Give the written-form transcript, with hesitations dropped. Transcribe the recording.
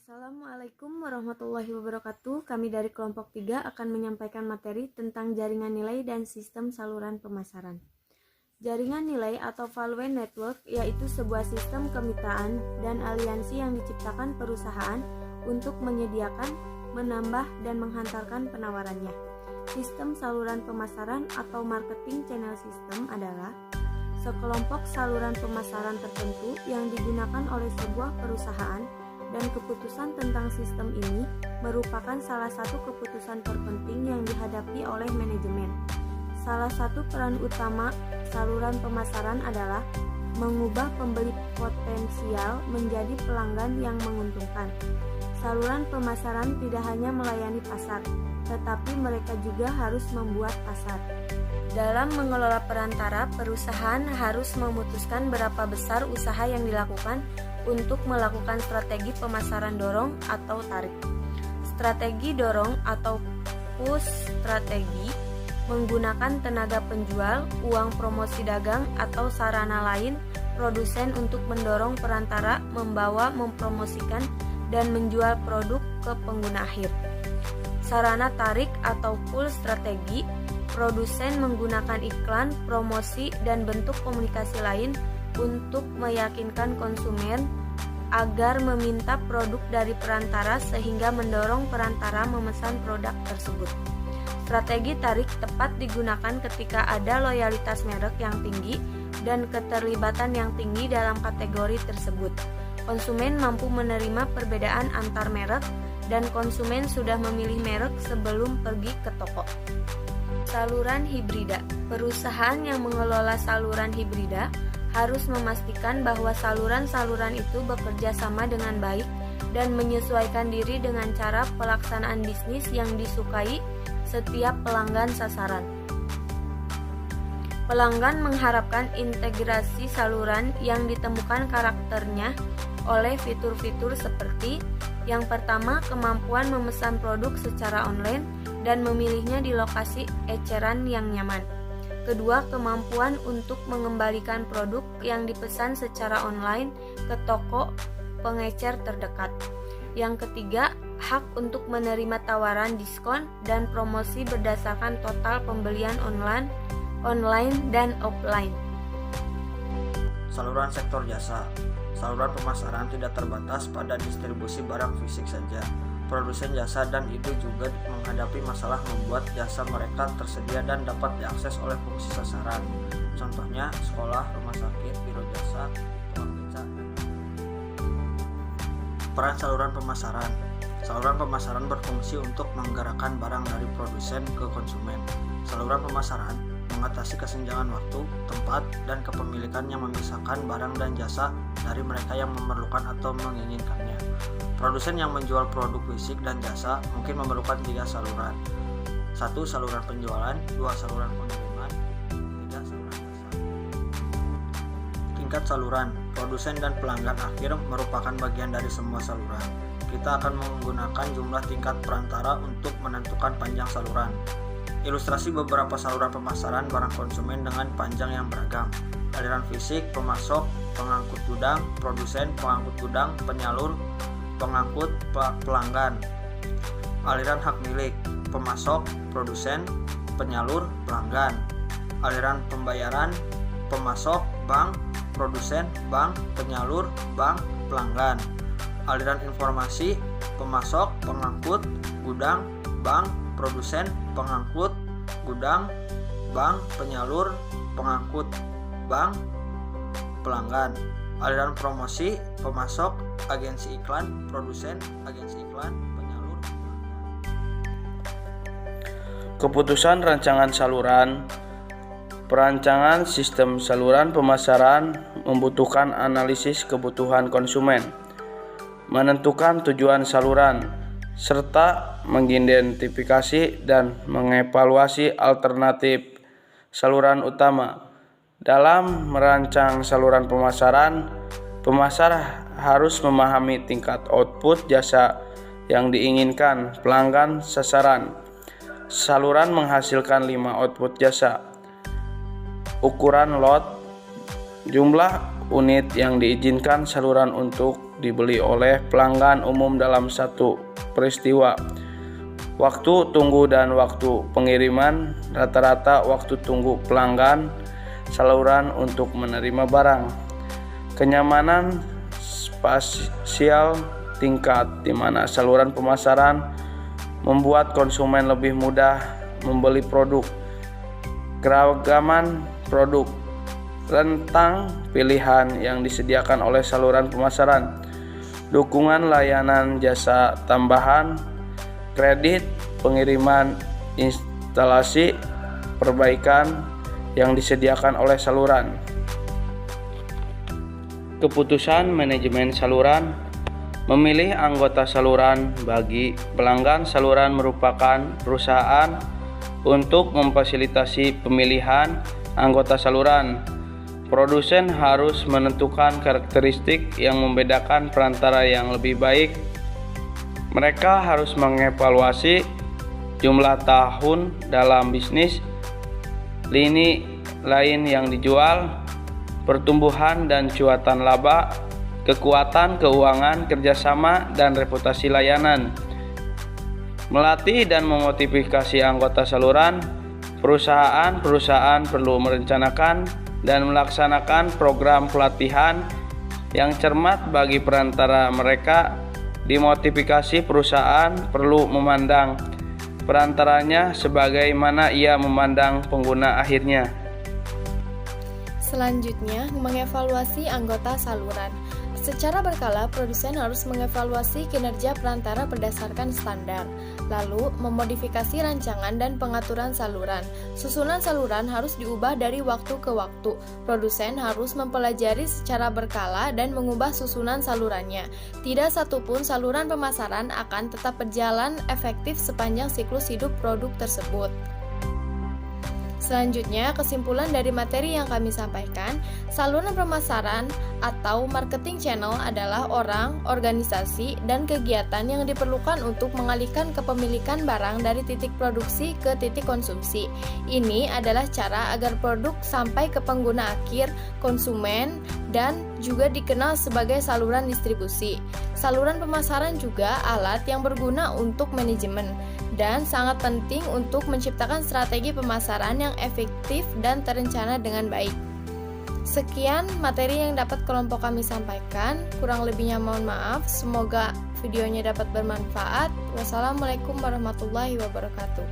Assalamualaikum warahmatullahi wabarakatuh. Kami dari kelompok 3 akan menyampaikan materi tentang jaringan nilai dan sistem saluran pemasaran. Jaringan nilai atau value network yaitu sebuah sistem kemitraan dan aliansi yang diciptakan perusahaan untuk menyediakan, menambah, dan menghantarkan penawarannya. Sistem saluran pemasaran atau marketing channel system adalah sekelompok saluran pemasaran tertentu yang digunakan oleh sebuah perusahaan, dan keputusan tentang sistem ini merupakan salah satu keputusan terpenting yang dihadapi oleh manajemen. Salah satu peran utama saluran pemasaran adalah mengubah pembeli potensial menjadi pelanggan yang menguntungkan. Saluran pemasaran tidak hanya melayani pasar, tetapi mereka juga harus membuat pasar. Dalam mengelola perantara, perusahaan harus memutuskan berapa besar usaha yang dilakukan untuk melakukan strategi pemasaran dorong atau tarik. Strategi dorong atau push strategi menggunakan tenaga penjual, uang promosi dagang, atau sarana lain produsen untuk mendorong perantara membawa, mempromosikan, dan menjual produk ke pengguna akhir. Sarana tarik atau pull strategi, produsen menggunakan iklan, promosi, dan bentuk komunikasi lain untuk meyakinkan konsumen agar meminta produk dari perantara sehingga mendorong perantara memesan produk tersebut. Strategi tarik tepat digunakan ketika ada loyalitas merek yang tinggi dan keterlibatan yang tinggi dalam kategori tersebut. Konsumen mampu menerima perbedaan antar merek dan konsumen sudah memilih merek sebelum pergi ke toko. Saluran hibrida. Perusahaan yang mengelola saluran hibrida harus memastikan bahwa saluran-saluran itu bekerja sama dengan baik dan menyesuaikan diri dengan cara pelaksanaan bisnis yang disukai setiap pelanggan sasaran. Pelanggan mengharapkan integrasi saluran yang ditemukan karakternya oleh fitur-fitur seperti yang pertama, kemampuan memesan produk secara online dan memilihnya di lokasi eceran yang nyaman. Kedua, kemampuan untuk mengembalikan produk yang dipesan secara online ke toko pengecer terdekat. Yang ketiga, hak untuk menerima tawaran diskon dan promosi berdasarkan total pembelian online dan offline. Saluran sektor jasa. Saluran pemasaran tidak terbatas pada distribusi barang fisik saja. Produsen jasa dan ide juga menghadapi masalah membuat jasa mereka tersedia dan dapat diakses oleh fungsi sasaran. Contohnya sekolah, rumah sakit, biro jasa, tukang beca, dan peran saluran pemasaran. Saluran pemasaran berfungsi untuk menggerakkan barang dari produsen ke konsumen. Saluran pemasaran mengatasi kesenjangan waktu, tempat, dan kepemilikan yang memisahkan barang dan jasa dari mereka yang memerlukan atau menginginkannya. Produsen yang menjual produk fisik dan jasa mungkin memerlukan 3 saluran. 1. Saluran penjualan, 2. Saluran pengiriman, 3. Saluran jasa. Tingkat saluran, produsen dan pelanggan akhir merupakan bagian dari semua saluran. Kita akan menggunakan jumlah tingkat perantara untuk menentukan panjang saluran. Ilustrasi beberapa saluran pemasaran barang konsumen dengan panjang yang beragam. Aliran fisik, pemasok, pengangkut gudang, produsen, pengangkut gudang, penyalur, pengangkut, pelanggan. Aliran hak milik, pemasok, produsen, penyalur, pelanggan. Aliran pembayaran, pemasok, bank, produsen, bank, penyalur, bank, pelanggan. Aliran informasi, pemasok, pengangkut, gudang, bank, produsen, pengangkut, gudang, bank, penyalur, pengangkut, bank, pelanggan. Aliran promosi, pemasok, agensi iklan, produsen, agensi iklan, penyalur. Keputusan rancangan saluran. Perancangan sistem saluran pemasaran membutuhkan analisis kebutuhan konsumen, menentukan tujuan saluran, serta mengidentifikasi dan mengevaluasi alternatif saluran utama. Dalam merancang saluran pemasaran, pemasar harus memahami tingkat output jasa yang diinginkan pelanggan sasaran. Saluran menghasilkan 5 output jasa. Ukuran lot, jumlah unit yang diizinkan saluran untuk dibeli oleh pelanggan umum dalam satu peristiwa. Waktu tunggu dan waktu pengiriman, rata-rata waktu tunggu pelanggan saluran untuk menerima barang. Kenyamanan spasial tingkat di mana saluran pemasaran membuat konsumen lebih mudah membeli produk. Keragaman produk, rentang pilihan yang disediakan oleh saluran pemasaran, dukungan layanan jasa tambahan, kredit, pengiriman, instalasi, perbaikan yang disediakan oleh saluran. Keputusan manajemen saluran. Memilih anggota saluran bagi pelanggan saluran merupakan perusahaan untuk memfasilitasi pemilihan anggota saluran. Produsen harus menentukan karakteristik yang membedakan perantara yang lebih baik. Mereka harus mengevaluasi jumlah tahun dalam bisnis, lini lain yang dijual, pertumbuhan dan cuatan laba, kekuatan keuangan, kerjasama, dan reputasi layanan. Melatih dan memotivasi anggota saluran. Perusahaan perlu merencanakan dan melaksanakan program pelatihan yang cermat bagi perantara mereka. Dimotivasi perusahaan perlu memandang perantaranya sebagaimana ia memandang pengguna akhirnya. Selanjutnya, mengevaluasi anggota saluran. Secara berkala, produsen harus mengevaluasi kinerja perantara berdasarkan standar, lalu memodifikasi rancangan dan pengaturan saluran. Susunan saluran harus diubah dari waktu ke waktu. Produsen harus mempelajari secara berkala dan mengubah susunan salurannya. Tidak satupun saluran pemasaran akan tetap berjalan efektif sepanjang siklus hidup produk tersebut. Selanjutnya, kesimpulan dari materi yang kami sampaikan, saluran pemasaran atau marketing channel adalah orang, organisasi, dan kegiatan yang diperlukan untuk mengalihkan kepemilikan barang dari titik produksi ke titik konsumsi. Ini adalah cara agar produk sampai ke pengguna akhir, konsumen, dan juga dikenal sebagai saluran distribusi. Saluran pemasaran juga alat yang berguna untuk manajemen dan sangat penting untuk menciptakan strategi pemasaran yang efektif dan terencana dengan baik. Sekian materi yang dapat kelompok kami sampaikan. Kurang lebihnya mohon maaf. Semoga videonya dapat bermanfaat. Wassalamualaikum warahmatullahi wabarakatuh.